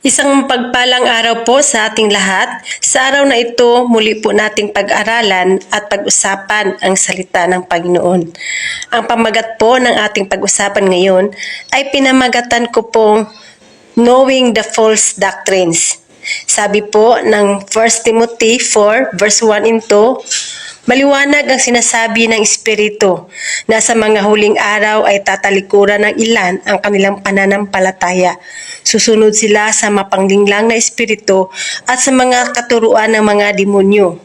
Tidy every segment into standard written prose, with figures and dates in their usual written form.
Isang pagpalang araw po sa ating lahat. Sa araw na ito, muli po nating pag-aralan at pag-usapan ang salita ng Panginoon. Ang pamagat po ng ating pag-usapan ngayon ay pinamagatan ko pong Knowing the False Doctrines. Sabi po ng 1 Timothy 4 verse 1 and 2, maliwanag ang sinasabi ng Espiritu na sa mga huling araw ay tatalikuran ng ilan ang kanilang pananampalataya. Susunod sila sa mapanglinglang na espiritu at sa mga katuruan ng mga demonyo.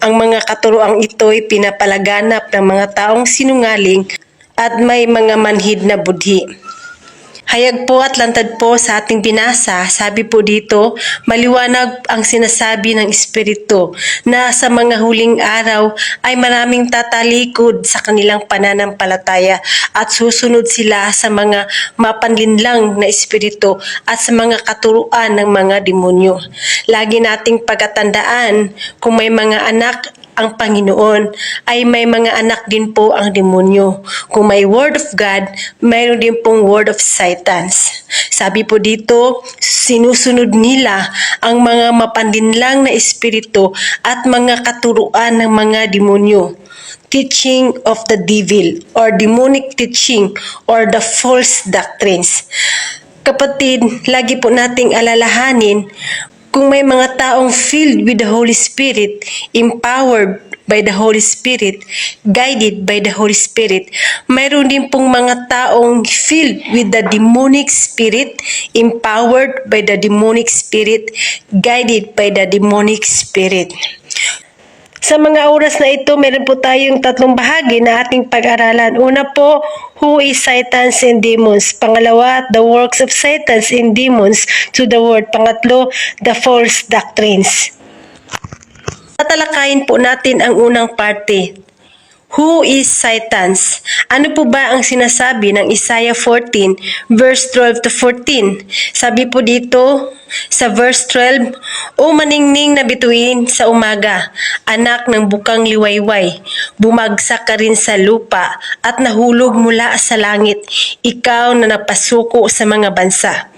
Ang mga katuruang ito ay pinapalaganap ng mga taong sinungaling at may mga manhid na budhi. Hayag po at lantad po sa ating binasa, sabi po dito, maliwanag ang sinasabi ng Espiritu na sa mga huling araw ay maraming tatalikod sa kanilang pananampalataya at susunod sila sa mga mapanlinlang na espiritu at sa mga katuruan ng mga demonyo. Lagi nating pagkatandaan, kung may mga anak ang Panginoon, ay may mga anak din po ang demonyo. Kung may Word of God, mayroon din pong Word of Satans. Sabi po dito, sinusunod nila ang mga mapanlinlang na espiritu at mga katuruan ng mga demonyo. Teaching of the devil or demonic teaching or the false doctrines. Kapatid, lagi po nating alalahanin, kung may mga taong filled with the Holy Spirit, empowered by the Holy Spirit, guided by the Holy Spirit, mayroon din pong mga taong filled with the demonic spirit, empowered by the demonic spirit, guided by the demonic spirit. Sa mga oras na ito, meron po tayong tatlong bahagi na ating pag-aralan. Una po, who is Satans and demons? Pangalawa, the works of Satans and demons to the world. Pangatlo, the false doctrines. Tatalakayin po natin ang unang parte. Who is Satans? Ano po ba ang sinasabi ng Isaiah 14 verse 12 to 14? Sabi po dito sa verse 12, O maningning na bituin sa umaga, anak ng bukang liwayway, bumagsak ka rin sa lupa at nahulog mula sa langit, ikaw na napasuko sa mga bansa.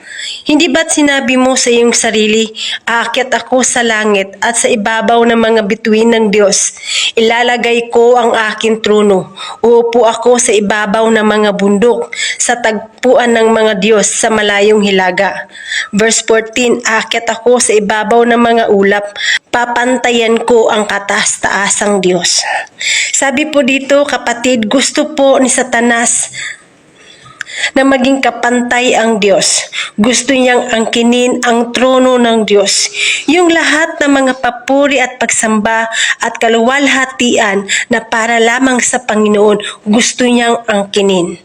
Hindi ba't sinabi mo sa iyong sarili, aakyat ako sa langit at sa ibabaw ng mga bituin ng Diyos. Ilalagay ko ang aking trono. Uupo ako sa ibabaw ng mga bundok, sa tagpuan ng mga Diyos sa malayong hilaga. Verse 14, aakyat ako sa ibabaw ng mga ulap. Papantayan ko ang kataas-taasang Diyos. Sabi po dito, kapatid, gusto po ni Satanas na maging kapantay ang Diyos. Gusto niyang angkinin ang trono ng Diyos. Yung lahat ng mga papuri at pagsamba at kaluwalhatian na para lamang sa Panginoon, gusto niyang angkinin.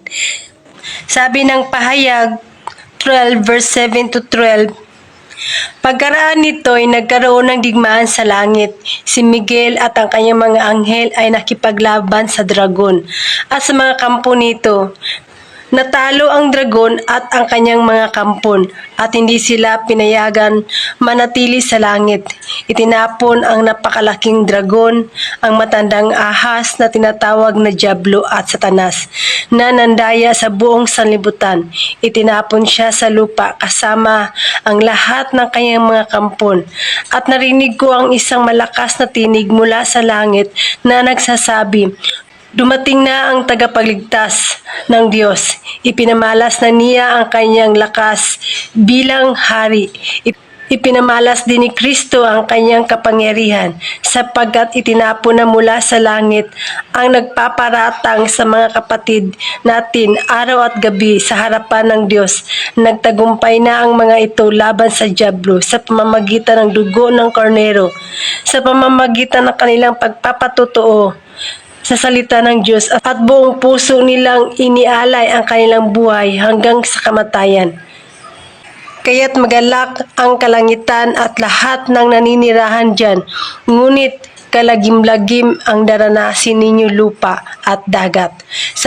Sabi ng pahayag 12 verse 7 to 12, pagkaraan nito ay nagkaroon ng digmaan sa langit. Si Miguel at ang kanyang mga anghel ay nakipaglaban sa dragon at sa mga kampo nito. Natalo ang dragon at ang kanyang mga kampon at hindi sila pinayagan manatili sa langit. Itinapon ang napakalaking dragon, ang matandang ahas na tinatawag na Diablo at Satanas, na nandaya sa buong sanlibutan. Itinapon siya sa lupa kasama ang lahat ng kanyang mga kampon. At narinig ko ang isang malakas na tinig mula sa langit na nagsasabi, dumating na ang tagapagligtas ng Diyos. Ipinamalas na niya ang kanyang lakas bilang hari. Ipinamalas din ni Kristo ang kanyang kapangyarihan sapagkat itinapon na mula sa langit ang nagpaparatang sa mga kapatid natin araw at gabi sa harapan ng Diyos. Nagtagumpay na ang mga ito laban sa Diablo sa pamamagitan ng dugo ng Kornero, sa pamamagitan ng kanilang pagpapatotoo sa salita ng Diyos at buong puso nilang inialay ang kanilang buhay hanggang sa kamatayan. Kaya't magalak ang kalangitan at lahat ng naninirahan dyan, ngunit kalagim-lagim ang daranasin ninyo lupa at dagat.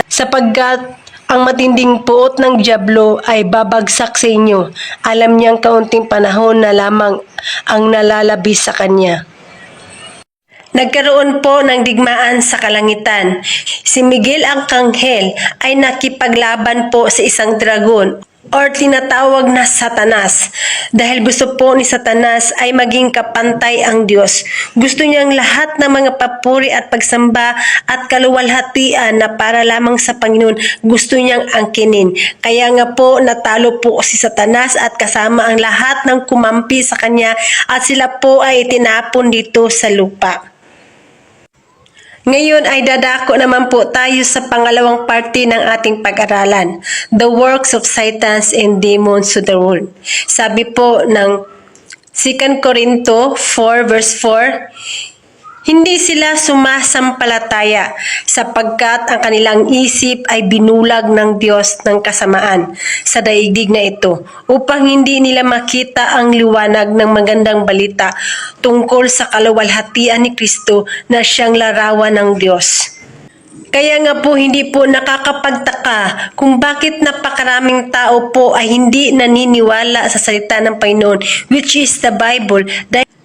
Sapagkat ang matinding puot ng Diablo ay babagsak sa inyo. Alam niyang kaunting panahon na lamang ang nalalabis sa kanya. Nagkaroon po ng digmaan sa kalangitan. Si Miguel ang kanghel ay nakipaglaban po sa isang dragon or tinatawag na Satanas. Dahil gusto po ni Satanas ay maging kapantay ang Diyos. Gusto niyang lahat ng mga papuri at pagsamba at kaluwalhatian na para lamang sa Panginoon, gusto niyang angkinin. Kaya nga po natalo po si Satanas at kasama ang lahat ng kumampi sa kanya at sila po ay itinapon dito sa lupa. Ngayon ay dadako naman po tayo sa pangalawang parte ng ating pag-aralan, The Works of Satans and Demons to the World. Sabi po ng 2 Corinto 4 verse 4, hindi sila sumasampalataya sapagkat ang kanilang isip ay binulag ng Diyos ng kasamaan sa daigdig na ito upang hindi nila makita ang liwanag ng magandang balita tungkol sa kaluwalhatian ni Kristo na siyang larawan ng Diyos. Kaya nga po hindi po nakakapagtaka kung bakit napakaraming tao po ay hindi naniniwala sa salita ng Panginoon, which is the Bible,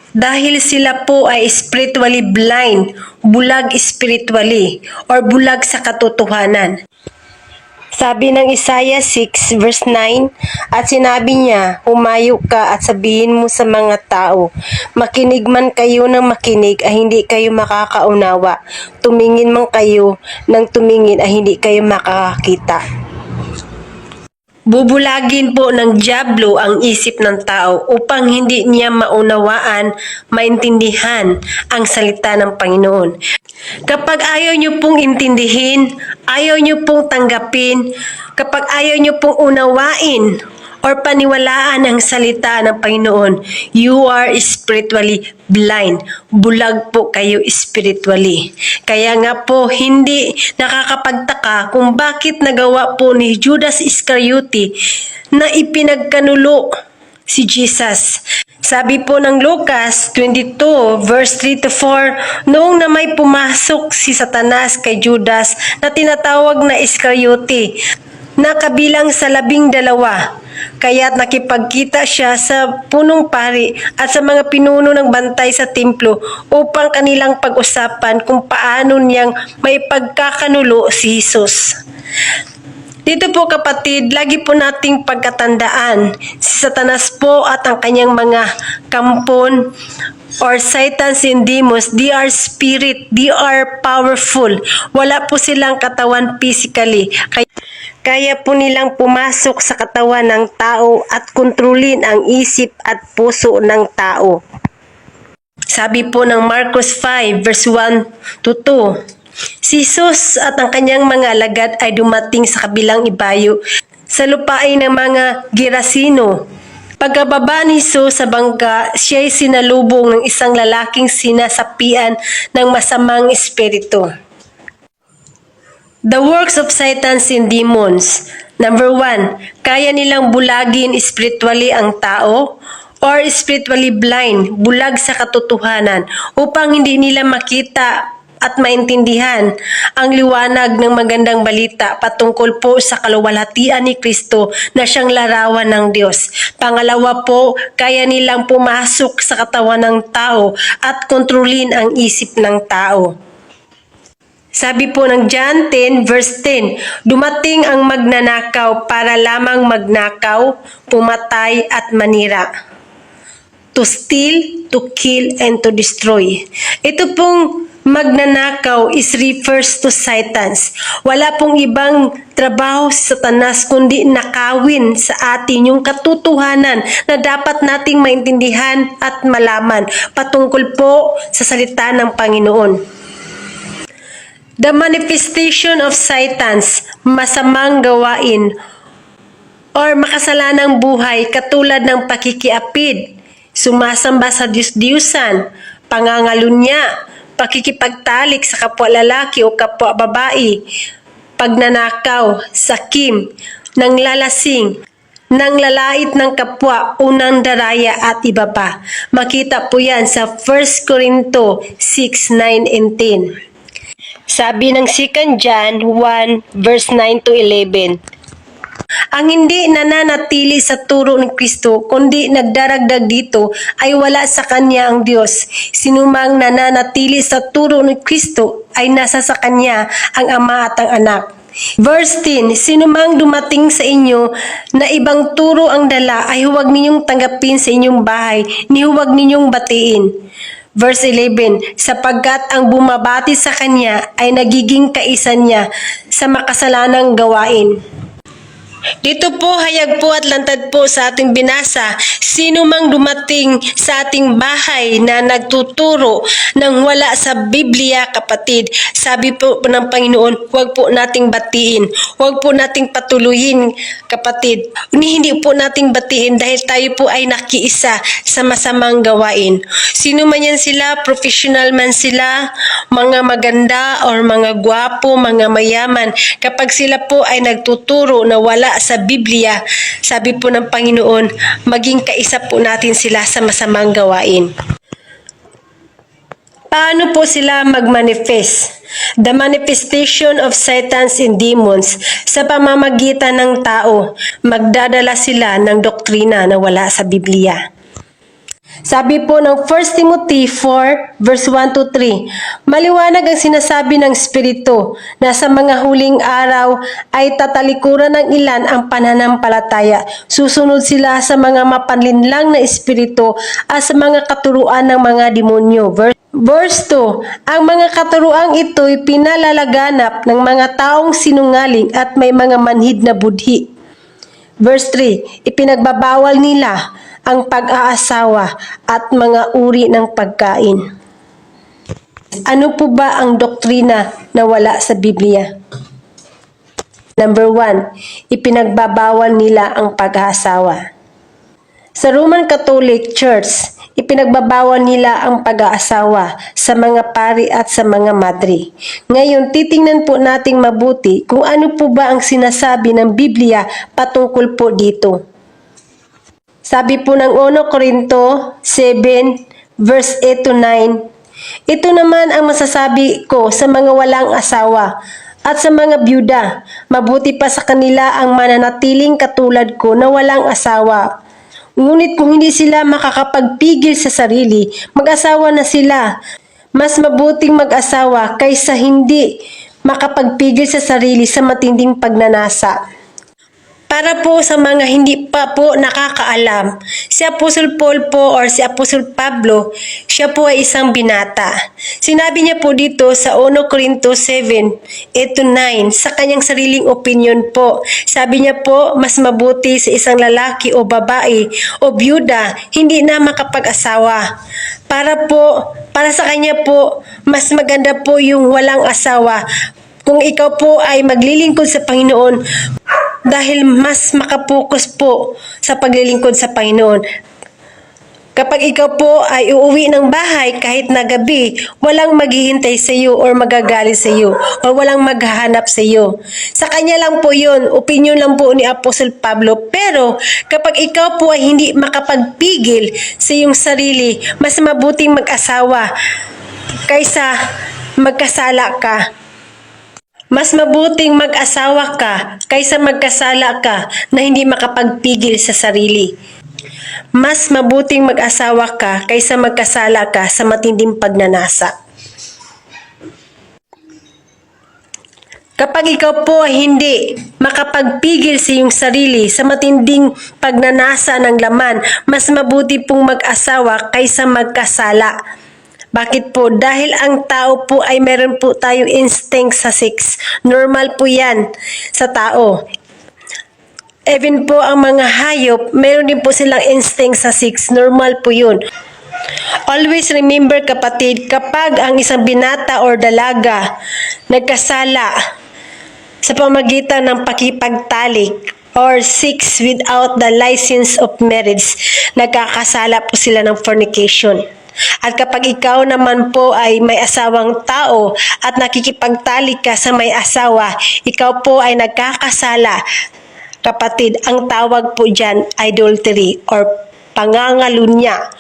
dahil sila po ay spiritually blind, bulag spiritually, or bulag sa katotohanan. Sabi ng Isaiah 6 verse 9, at sinabi niya, humayo ka at sabihin mo sa mga tao, makinig man kayo ng makinig ay hindi kayo makakaunawa, tumingin man kayo ng tumingin ay hindi kayo makakakita. Bubulagin po ng dyablo ang isip ng tao upang hindi niya maunawaan, maintindihan ang salita ng Panginoon. Kapag ayaw niyo pong intindihin, ayaw niyo pong tanggapin, kapag ayaw niyo pong unawain or paniwalaan ang salita ng Panginoon, you are spiritually blind. Bulag po kayo spiritually. Kaya nga po, hindi nakakapagtaka kung bakit nagawa po ni Judas Iscariote na ipinagkanulo si Jesus. Sabi po ng Lucas 22 verse 3 to 4, noong na may pumasok si Satanas kay Judas na tinatawag na Iscariote, na kabilang sa 12, kaya't nakipagkita siya sa punong pari at sa mga pinuno ng bantay sa templo upang kanilang pag-usapan kung paano niyang may pagkakanulo si Jesus. Dito po kapatid, lagi po nating pagkatandaan, si Satanas po at ang kanyang mga kampon or Satans and demons, they are spirit, they are powerful. Wala po silang katawan physically. Kaya po nilang pumasok sa katawan ng tao at kontrolin ang isip at puso ng tao. Sabi po ng Marcos 5 verse 1 to 2, si Jesus at ang kanyang mga alagad ay dumating sa kabilang ibayo sa lupain ng mga Gerasino. Pagkababa ni Jesus sa bangka, siya ay sinalubong ng isang lalaking sinasapian ng masamang espiritu. The works of Satans and demons. Number 1, kaya nilang bulagin spiritually ang tao or spiritually blind, bulag sa katotohanan, upang hindi nila makita at maintindihan ang liwanag ng magandang balita patungkol po sa kaluwalhatian ni Kristo na siyang larawan ng Diyos. Pangalawa po, kaya nilang pumasok sa katawan ng tao at kontrolin ang isip ng tao. Sabi po ng John 10 verse 10, dumating ang magnanakaw para lamang magnakaw, pumatay at manira. To steal, to kill, and to destroy. Ito pong magnanakaw is refers to Satans. Wala pong ibang trabaho si Satanas kundi nakawin sa atin yung katotohanan na dapat nating maintindihan at malaman patungkol po sa salita ng Panginoon. The manifestation of Satans, masamang gawain or makasalanang buhay katulad ng pakikiapid, sumasamba sa Diyos-Diyusan, pangangalunya, pakikipagtalik sa kapwa lalaki o kapwa babae, pagnanakaw, sakim, nanglalasing, nanglalait ng kapwa, unang daraya at iba pa. Makita po yan sa 1 Corinto 6, 9, and 10. Sabi ng 2 John 1 verse 9 to 11, ang hindi nananatili sa turo ni Kristo kundi nagdaragdag dito ay wala sa kanya ang Diyos. Sinumang nananatili sa turo ni Kristo ay nasa sa kanya ang Ama at ang Anak. Verse 10, sino mang dumating sa inyo na ibang turo ang dala ay huwag ninyong tanggapin sa inyong bahay, ni huwag ninyong batiin. Verse 11, sapagkat ang bumabati sa kanya ay nagiging kaisa niya sa makasalanang gawain. Dito po, hayag po at lantad po sa ating binasa, sino mang dumating sa ating bahay na nagtuturo ng wala sa Biblia, kapatid, sabi po ng Panginoon, huwag po nating batiin, huwag po nating patuluyin, kapatid. Hindi po nating batiin dahil tayo po ay nakiisa sa masamang gawain. Sino man yan sila, professional man sila, mga maganda or mga gwapo, mga mayaman, kapag sila po ay nagtuturo na wala sa Biblia, sabi po ng Panginoon, maging kaisa po natin sila sa masamang gawain. Paano po sila magmanifest? The manifestation of Satans and demons sa pamamagitan ng tao, magdadala sila ng doktrina na wala sa Biblia. Sabi po ng 1 Timothy 4 verse 1 to 3, maliwanag ang sinasabi ng Espiritu na sa mga huling araw ay tatalikuran ng ilan ang pananampalataya. Susunod sila sa mga mapanlinlang na espiritu at sa mga katuruan ng mga demonyo. Verse 2, ang mga katuruang ito'y pinalalaganap ng mga taong sinungaling at may mga manhid na budhi. Verse 3, ipinagbabawal nila ang pag-aasawa at mga uri ng pagkain. Ano po ba ang doktrina na wala sa Biblia? Number 1, ipinagbabawal nila ang pag-aasawa. Sa Roman Catholic Church, ipinagbabawal nila ang pag-aasawa sa mga pari at sa mga madre. Ngayon, titingnan po nating mabuti kung ano po ba ang sinasabi ng Biblia patungkol po dito. Sabi po ng 1 Corinto 7 verse 8 to 9, ito naman ang masasabi ko sa mga walang asawa at sa mga byuda, mabuti pa sa kanila ang mananatiling katulad ko na walang asawa. Ngunit kung hindi sila makakapagpigil sa sarili, mag-asawa na sila. Mas mabuting mag-asawa kaysa hindi makapagpigil sa sarili sa matinding pagnanasa. Para po sa mga hindi pa po nakakaalam, si Apostle Paul po or si Apostle Pablo, siya po ay isang binata. Sinabi niya po dito sa 1 Corinto 7, 8-9, sa kanyang sariling opinion po. Sabi niya po, mas mabuti sa isang lalaki o babae o byuda, hindi na makapag-asawa. Para sa kanya po, mas maganda po yung walang asawa. Kung ikaw po ay maglilingkod sa Panginoon, dahil mas makapokus po sa paglilingkod sa Panginoon. Kapag ikaw po ay uuwi ng bahay kahit na gabi, walang maghihintay sa iyo or magagalit sa iyo or walang maghahanap sa iyo. Sa kanya lang po yun, opinion lang po ni Apostle Pablo. Pero kapag ikaw po ay hindi makapagpigil sa iyong sarili, mas mabuting mag-asawa kaysa magkasala ka. Mas mabuting mag-asawa ka kaysa magkasala ka na hindi makapagpigil sa sarili. Mas mabuting mag-asawa ka kaysa magkasala ka sa matinding pagnanasa. Kapag ikaw po ay hindi makapagpigil sa iyong sarili sa matinding pagnanasa ng laman, mas mabuti pong mag-asawa kaysa magkasala. Bakit po? Dahil ang tao po ay meron po tayong instinct sa sex. Normal po yan sa tao. Even po ang mga hayop, meron din po silang instinct sa sex. Normal po yun. Always remember, kapatid, kapag ang isang binata or dalaga nagkasala sa pamagitan ng pakipagtalik or sex without the license of marriage, nagkakasala po sila ng fornication. At kapag ikaw naman po ay may asawang tao at nakikipagtalik ka sa may asawa, ikaw po ay nagkakasala. Kapatid, ang tawag po dyan, adultery or pangangalunya.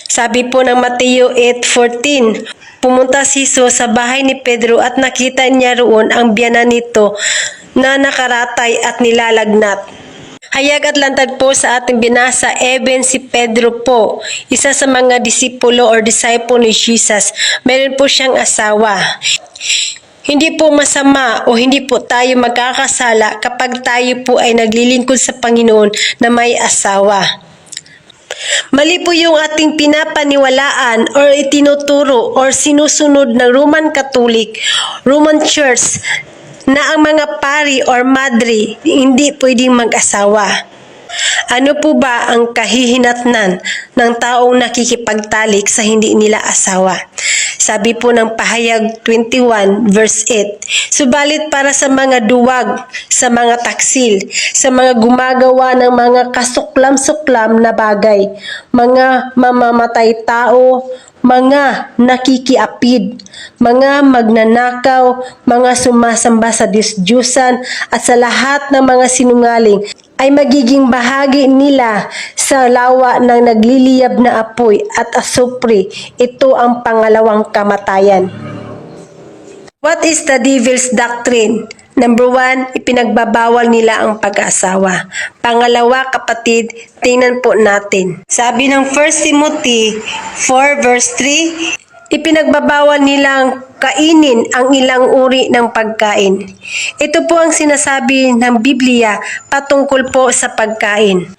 Sabi po ng Mateo 8:14, pumunta si Jesus sa bahay ni Pedro at nakita niya roon ang biyanan nito na nakaratay at nilalagnat. Hayag at lantad po sa ating binasa, even si Pedro po, isa sa mga disipulo or disciple ni Jesus, meron po siyang asawa. Hindi po masama o hindi po tayo magkakasala kapag tayo po ay naglilingkod sa Panginoon na may asawa. Mali po yung ating pinapaniwalaan or itinuturo or sinusunod ng Roman Catholic, Roman Church na ang mga pari or madre hindi pwedeng mag-asawa. Ano po ba ang kahihinatnan ng taong nakikipagtalik sa hindi nila asawa? Sabi po ng Pahayag 21 verse 8, subalit para sa mga duwag, sa mga taksil, sa mga gumagawa ng mga kasuklam-suklam na bagay, mga mamamatay tao, mga nakikiapid, mga magnanakaw, mga sumasamba sa Diyos-Diyusan at sa lahat ng mga sinungaling ay magiging bahagi nila sa lawa ng nagliliyab na apoy at asupre. Ito ang pangalawang kamatayan. What is the devil's doctrine? Number 1, ipinagbabawal nila ang pag-aasawa. Pangalawa, kapatid, tingnan po natin. Sabi ng 1 Timothy 4 verse 3, ipinagbabawal nilang kainin ang ilang uri ng pagkain. Ito po ang sinasabi ng Biblia patungkol po sa pagkain.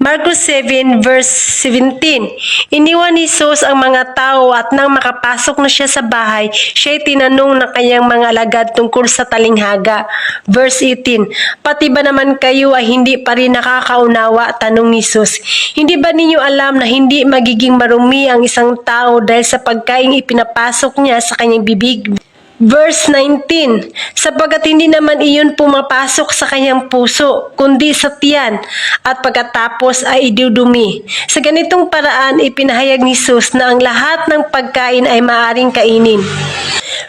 Marcos 7 verse 17, iniwan ni Jesus ang mga tao at nang makapasok na siya sa bahay, siya'y tinanong ng kanyang mga alagad tungkol sa talinghaga. Verse 18, pati ba naman kayo ay hindi pa rin nakakaunawa? Tanong ni Jesus. Hindi ba ninyo alam na hindi magiging marumi ang isang tao dahil sa pagkaing ipinapasok niya sa kanyang bibig? Verse 19, sapagkat hindi naman iyon pumapasok sa kanyang puso, kundi sa tiyan, at pagkatapos ay idudumi. Sa ganitong paraan, ipinahayag ni Jesus na ang lahat ng pagkain ay maaaring kainin.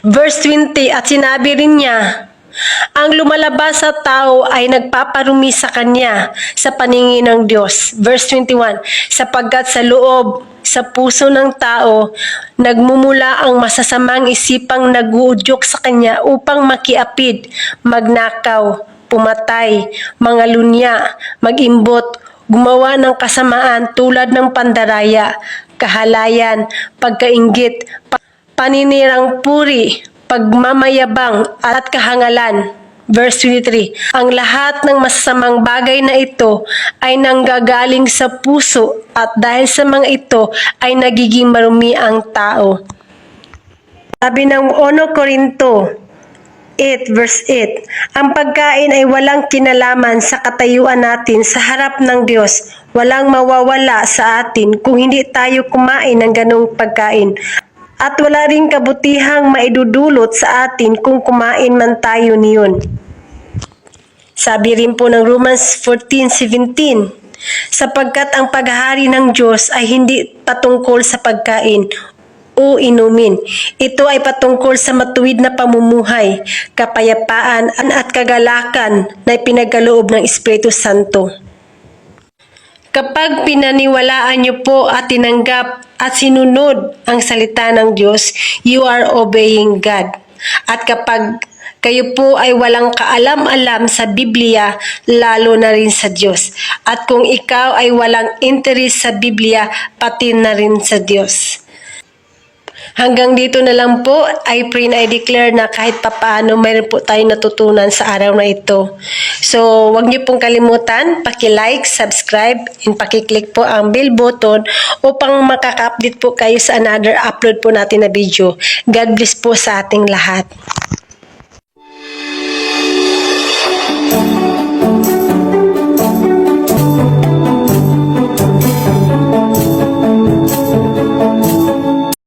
Verse 20, at sinabi rin niya, ang lumalabas sa tao ay nagpaparumi sa kanya sa paningin ng Diyos. Verse 21, sapagkat sa loob, sa puso ng tao, nagmumula ang masasamang isipang naguudyok sa kanya upang makiapid, magnakaw, pumatay, mangalunya, magimbot, gumawa ng kasamaan tulad ng pandaraya, kahalayan, pagkainggit, paninirang puri, pagmamayabang at kahangalan. Verse 23, ang lahat ng masasamang bagay na ito ay nanggagaling sa puso at dahil sa mga ito ay nagiging marumi ang tao. Sabi ng 1 Corinto 8 verse 8, ang pagkain ay walang kinalaman sa katayuan natin sa harap ng Diyos. Walang mawawala sa atin kung hindi tayo kumain ng ganong pagkain. At wala ring kabutihang maidudulot sa atin kung kumain man tayo niyon. Sabi rin po ng Romans 14:17, sapagkat ang paghahari ng Diyos ay hindi patungkol sa pagkain o inumin. Ito ay patungkol sa matuwid na pamumuhay, kapayapaan at kagalakan na ipinagkaloob ng Espiritu Santo. Kapag pinaniwalaan niyo po at tinanggap at sinunod ang salita ng Diyos, you are obeying God. At kapag kayo po ay walang kaalam-alam sa Biblia, lalo na rin sa Diyos. At kung ikaw ay walang interest sa Biblia, pati na rin sa Diyos. Hanggang dito na lang po, I pray and I declare na kahit papaano mayroon po tayong natutunan sa araw na ito. So, huwag niyo pong kalimutan, paki-like, subscribe, and paki-click po ang bell button upang makaka-update po kayo sa another upload po natin na video. God bless po sa ating lahat.